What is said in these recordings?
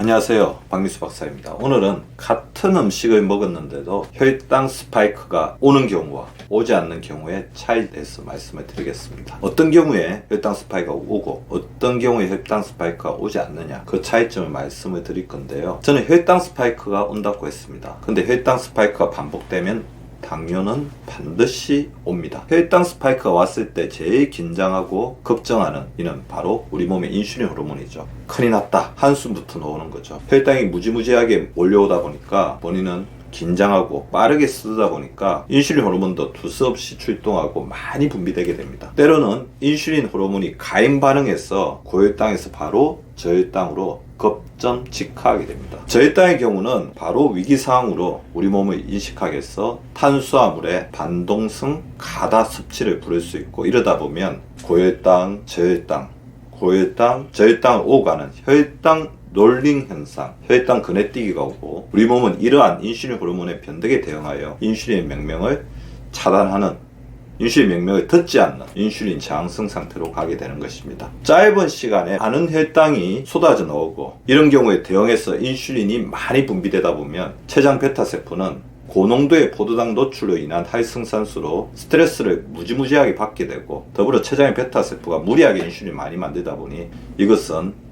안녕하세요, 박미수 박사입니다. 오늘은 같은 음식을 먹었는데도 혈당 스파이크가 오는 경우와 오지 않는 경우의 차이에 대해서 말씀을 드리겠습니다. 어떤 경우에 혈당 스파이크가 오고 어떤 경우에 혈당 스파이크가 오지 않느냐, 그 차이점을 말씀을 드릴 건데요. 저는 혈당 스파이크가 온다고 했습니다. 근데 혈당 스파이크가 반복되면 당뇨는 반드시 옵니다. 혈당 스파이크가 왔을 때 제일 긴장하고 걱정하는 이는 바로 우리 몸의 인슐린 호르몬이죠. 큰일 났다, 한숨부터 나오는 거죠. 혈당이 무지무지하게 몰려오다 보니까 본인은 긴장하고 빠르게 쓰다 보니까 인슐린 호르몬도 두서없이 출동하고 많이 분비되게 됩니다. 때로는 인슐린 호르몬이 가임 반응해서 고혈당에서 바로 저혈당으로 급전직하하게 됩니다. 저혈당의 경우는 바로 위기상황으로 우리 몸을 인식하게 해서 탄수화물의 반동성 가다 섭취를 부를 수 있고, 이러다 보면 고혈당, 저혈당, 고혈당, 저혈당을 오가는 혈당 롤링 현상, 혈당 그네뛰기가 오고, 우리 몸은 이러한 인슐린 호르몬의 변덕에 대응하여 인슐린 명명을 차단하는, 인슐린 명명을 듣지 않는 인슐린 저항성 상태로 가게 되는 것입니다. 짧은 시간에 많은 혈당이 쏟아져 나오고, 이런 경우에 대응해서 인슐린이 많이 분비되다 보면 췌장 베타세포는 고농도의 포도당 노출로 인한 활성산소로 스트레스를 무지무지하게 받게 되고, 더불어 췌장의 베타세포가 무리하게 인슐린을 많이 만들다 보니 이것은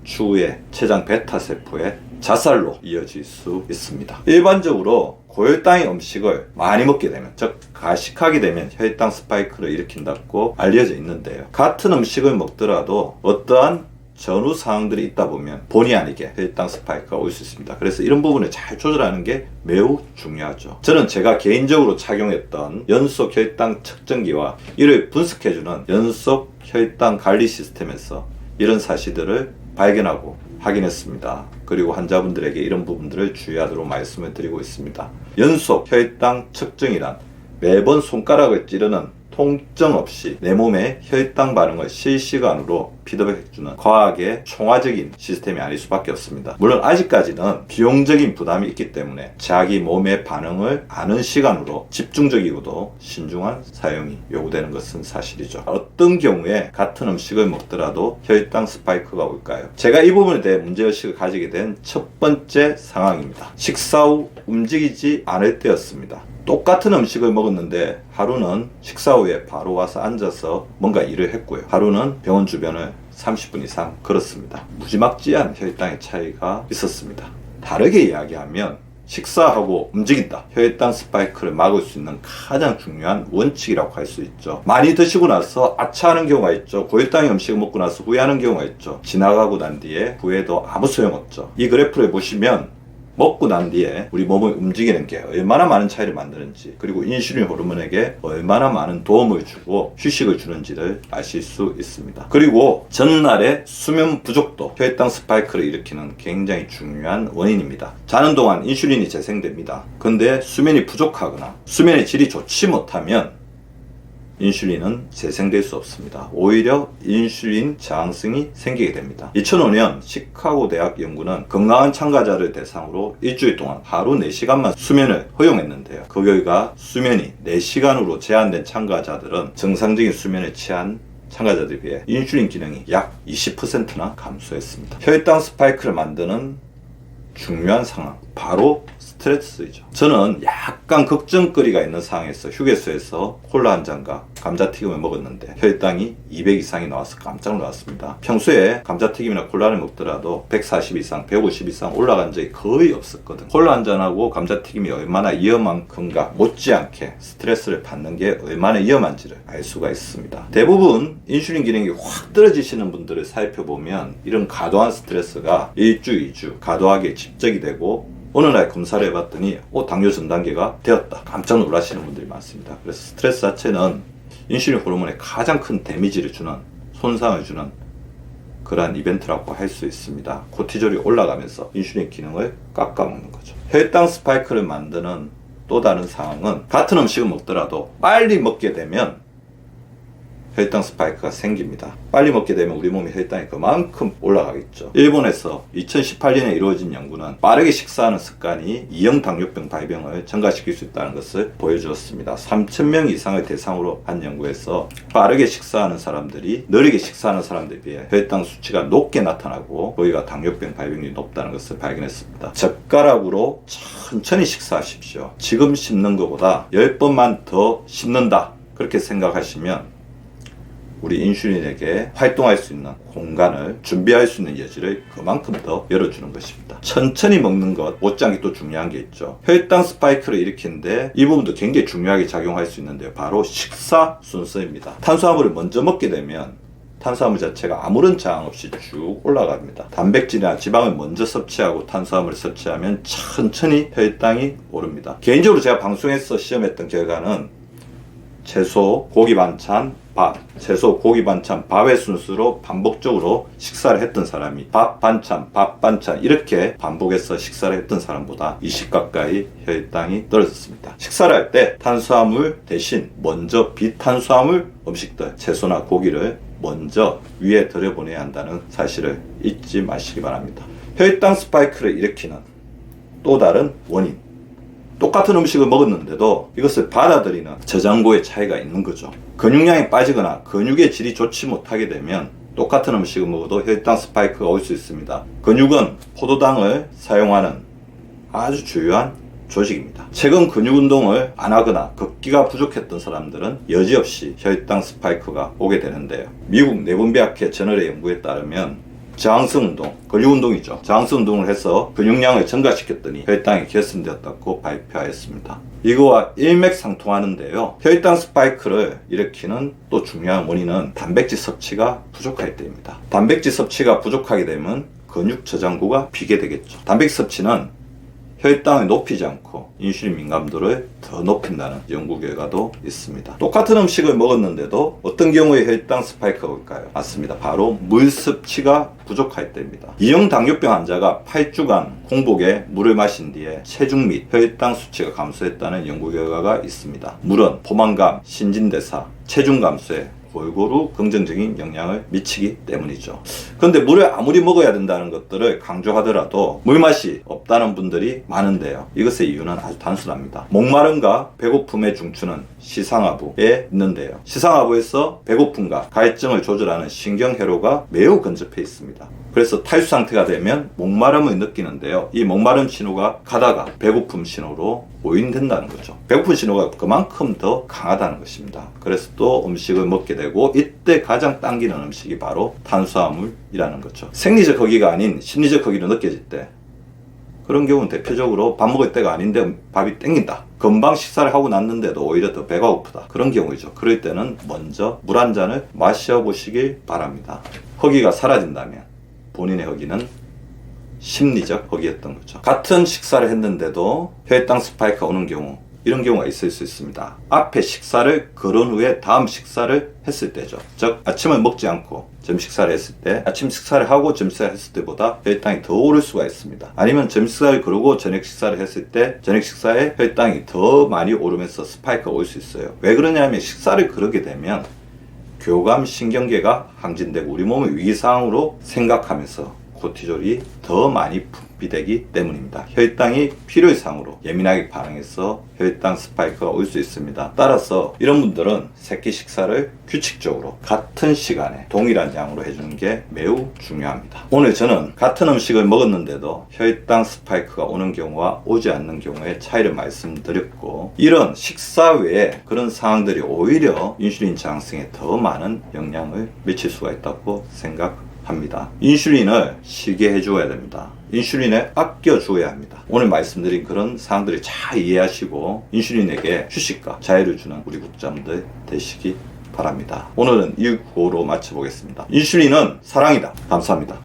추후에 췌장 베타세포의 자살로 이어질 수 있습니다. 일반적으로 고혈당의 음식을 많이 먹게 되면, 즉 가식하게 되면 혈당 스파이크를 일으킨다고 알려져 있는데요. 같은 음식을 먹더라도 어떠한 전후 상황들이 있다 보면 본의 아니게 혈당 스파이크가 올 수 있습니다. 그래서 이런 부분을 잘 조절하는 게 매우 중요하죠. 저는 제가 개인적으로 착용했던 연속 혈당 측정기와 이를 분석해주는 연속 혈당 관리 시스템에서 이런 사실들을 발견하고 확인했습니다. 그리고 환자분들에게 이런 부분들을 주의하도록 말씀을 드리고 있습니다. 연속 혈당 측정이란 매번 손가락을 찌르는 통증 없이 내 몸의 혈당 반응을 실시간으로 피드백해주는 과학의 총화적인 시스템이 아닐 수밖에 없습니다. 물론 아직까지는 비용적인 부담이 있기 때문에 자기 몸의 반응을 아는 시간으로 집중적이고도 신중한 사용이 요구되는 것은 사실이죠. 어떤 경우에 같은 음식을 먹더라도 혈당 스파이크가 올까요? 제가 이 부분에 대해 문제의식을 가지게 된 첫 번째 상황입니다. 식사 후 움직이지 않을 때였습니다. 똑같은 음식을 먹었는데 하루는 식사 후에 바로 와서 앉아서 뭔가 일을 했고요. 하루는 병원 주변을 30분 이상 걸었습니다. 무지막지한 혈당의 차이가 있었습니다. 다르게 이야기하면 식사하고 움직인다, 혈당 스파이크를 막을 수 있는 가장 중요한 원칙이라고 할 수 있죠. 많이 드시고 나서 아차하는 경우가 있죠. 고혈당의 음식을 먹고 나서 후회하는 경우가 있죠. 지나가고 난 뒤에 후회도 아무 소용없죠. 이 그래프를 보시면 먹고 난 뒤에 우리 몸을 움직이는 게 얼마나 많은 차이를 만드는지, 그리고 인슐린 호르몬에게 얼마나 많은 도움을 주고 휴식을 주는지를 아실 수 있습니다. 그리고 전날의 수면 부족도 혈당 스파이크를 일으키는 굉장히 중요한 원인입니다. 자는 동안 인슐린이 재생됩니다. 근데 수면이 부족하거나 수면의 질이 좋지 못하면 인슐린은 재생될 수 없습니다. 오히려 인슐린 저항성이 생기게 됩니다. 2005년 시카고 대학 연구는 건강한 참가자를 대상으로 일주일 동안 하루 4시간만 수면을 허용했는데요. 그 결과 수면이 4시간으로 제한된 참가자들은 정상적인 수면을 취한 참가자들에 비해 인슐린 기능이 약 20%나 감소했습니다. 혈당 스파이크를 만드는 중요한 상황, 바로 스트레스이죠. 저는 약간 걱정거리가 있는 상황에서 휴게소에서 콜라 한 잔과 감자튀김을 먹었는데 혈당이 200 이상이 나와서 깜짝 놀랐습니다. 평소에 감자튀김이나 콜라를 먹더라도 140 이상, 150 이상 올라간 적이 거의 없었거든. 콜라 한 잔하고 감자튀김이 얼마나 위험한가, 못지않게 스트레스를 받는 게 얼마나 위험한지를 알 수가 있습니다. 대부분 인슐린 기능이 확 떨어지시는 분들을 살펴보면 이런 과도한 스트레스가 1주, 2주 과도하게 집적이 되고, 어느 날 검사를 해봤더니 당뇨 전 단계가 되었다, 깜짝 놀라시는 분들이 많습니다. 그래서 스트레스 자체는 인슐린 호르몬에 가장 큰 데미지를 주는, 손상을 주는 그러한 이벤트라고 할 수 있습니다. 코티졸이 올라가면서 인슐린 기능을 깎아먹는 거죠. 혈당 스파이크를 만드는 또 다른 상황은 같은 음식을 먹더라도 빨리 먹게 되면 혈당 스파이크가 생깁니다. 빨리 먹게 되면 우리 몸의 혈당이 그만큼 올라가겠죠. 일본에서 2018년에 이루어진 연구는 빠르게 식사하는 습관이 2형 당뇨병 발병을 증가시킬 수 있다는 것을 보여주었습니다. 3,000명 이상을 대상으로 한 연구에서 빠르게 식사하는 사람들이 느리게 식사하는 사람들에 비해 혈당 수치가 높게 나타나고 거기가 당뇨병 발병률이 높다는 것을 발견했습니다. 젓가락으로 천천히 식사하십시오. 지금 씹는 것보다 10번만 더 씹는다, 그렇게 생각하시면 우리 인슐린에게 활동할 수 있는 공간을 준비할 수 있는 여지를 그만큼 더 열어주는 것입니다. 천천히 먹는 것 못지않게 또 중요한 게 있죠. 혈당 스파이크를 일으키는데 이 부분도 굉장히 중요하게 작용할 수 있는데요. 바로 식사 순서입니다. 탄수화물을 먼저 먹게 되면 탄수화물 자체가 아무런 저항 없이 쭉 올라갑니다. 단백질이나 지방을 먼저 섭취하고 탄수화물을 섭취하면 천천히 혈당이 오릅니다. 개인적으로 제가 방송에서 시험했던 결과는 채소, 고기 반찬, 밥, 채소, 고기 반찬, 밥의 순서로 반복적으로 식사를 했던 사람이 밥 반찬 이렇게 반복해서 식사를 했던 사람보다 20 가까이 혈당이 떨어졌습니다. 식사를 할 때 탄수화물 대신 먼저 비탄수화물 음식들, 채소나 고기를 먼저 위에 들여보내야 한다는 사실을 잊지 마시기 바랍니다. 혈당 스파이크를 일으키는 또 다른 원인, 똑같은 음식을 먹었는데도 이것을 받아들이는 저장고의 차이가 있는 거죠. 근육량이 빠지거나 근육의 질이 좋지 못하게 되면 똑같은 음식을 먹어도 혈당 스파이크가 올 수 있습니다. 근육은 포도당을 사용하는 아주 중요한 조직입니다. 최근 근육 운동을 안 하거나 걷기가 부족했던 사람들은 여지없이 혈당 스파이크가 오게 되는데요. 미국 내분비학회 저널의 연구에 따르면 저항성 운동, 근육 운동이죠. 저항성 운동을 해서 근육량을 증가시켰더니 혈당이 개선되었다고 발표하였습니다. 이거와 일맥상통하는데요. 혈당 스파이크를 일으키는 또 중요한 원인은 단백질 섭취가 부족할 때입니다. 단백질 섭취가 부족하게 되면 근육 저장고가 비게 되겠죠. 단백질 섭취는 혈당을 높이지 않고 인슐린 민감도를 더 높인다는 연구 결과도 있습니다. 똑같은 음식을 먹었는데도 어떤 경우에 혈당 스파이크가 올까요? 맞습니다. 바로 물 섭취가 부족할 때입니다. 2형 당뇨병 환자가 8주간 공복에 물을 마신 뒤에 체중 및 혈당 수치가 감소했다는 연구 결과가 있습니다. 물은 포만감, 신진대사, 체중 감소에 골고루 긍정적인 영향을 미치기 때문이죠. 그런데 물을 아무리 먹어야 된다는 것들을 강조하더라도 물맛이 없다는 분들이 많은데요. 이것의 이유는 아주 단순합니다. 목마름과 배고픔의 중추는 시상하부에 있는데요. 시상하부에서 배고픔과 갈증을 조절하는 신경회로가 매우 근접해 있습니다. 그래서 탈수 상태가 되면 목마름을 느끼는데요. 이 목마름 신호가 가다가 배고픔 신호로 오인된다는 거죠. 배고픈 신호가 그만큼 더 강하다는 것입니다. 그래서 또 음식을 먹게 되고 이때 가장 당기는 음식이 바로 탄수화물이라는 거죠. 생리적 허기가 아닌 심리적 허기로 느껴질 때, 그런 경우는 대표적으로 밥 먹을 때가 아닌데 밥이 땡긴다, 금방 식사를 하고 났는데도 오히려 더 배가 고프다, 그런 경우이죠. 그럴 때는 먼저 물 한 잔을 마셔보시길 바랍니다. 허기가 사라진다면 본인의 허기는 심리적 허기였던 거죠. 같은 식사를 했는데도 혈당 스파이크가 오는 경우, 이런 경우가 있을 수 있습니다. 앞에 식사를 거른 후에 다음 식사를 했을 때죠. 즉 아침을 먹지 않고 점심 식사를 했을 때, 아침 식사를 하고 점심 식사를 했을 때보다 혈당이 더 오를 수가 있습니다. 아니면 점심 식사를 거르고 저녁 식사를 했을 때 저녁 식사에 혈당이 더 많이 오르면서 스파이크가 올 수 있어요. 왜 그러냐면 식사를 거르게 되면 교감 신경계가 항진되고 우리 몸을 위기상황으로 생각하면서 코티졸이 더 많이 분비되기 때문입니다. 혈당이 필요 이상으로 예민하게 반응해서 혈당 스파이크가 올 수 있습니다. 따라서 이런 분들은 새끼 식사를 규칙적으로 같은 시간에 동일한 양으로 해주는 게 매우 중요합니다. 오늘 저는 같은 음식을 먹었는데도 혈당 스파이크가 오는 경우와 오지 않는 경우의 차이를 말씀드렸고, 이런 식사 외에 그런 상황들이 오히려 인슐린 저항성에 더 많은 영향을 미칠 수가 있다고 생각합니다. 인슐린을 쉬게 해줘야 됩니다. 인슐린에 아껴 주어야 합니다. 오늘 말씀드린 그런 사항들을 잘 이해하시고 인슐린에게 휴식과 자유를 주는 우리 국장들 되시기 바랍니다. 오늘은 이 구호로 마쳐보겠습니다. 인슐린은 사랑이다. 감사합니다.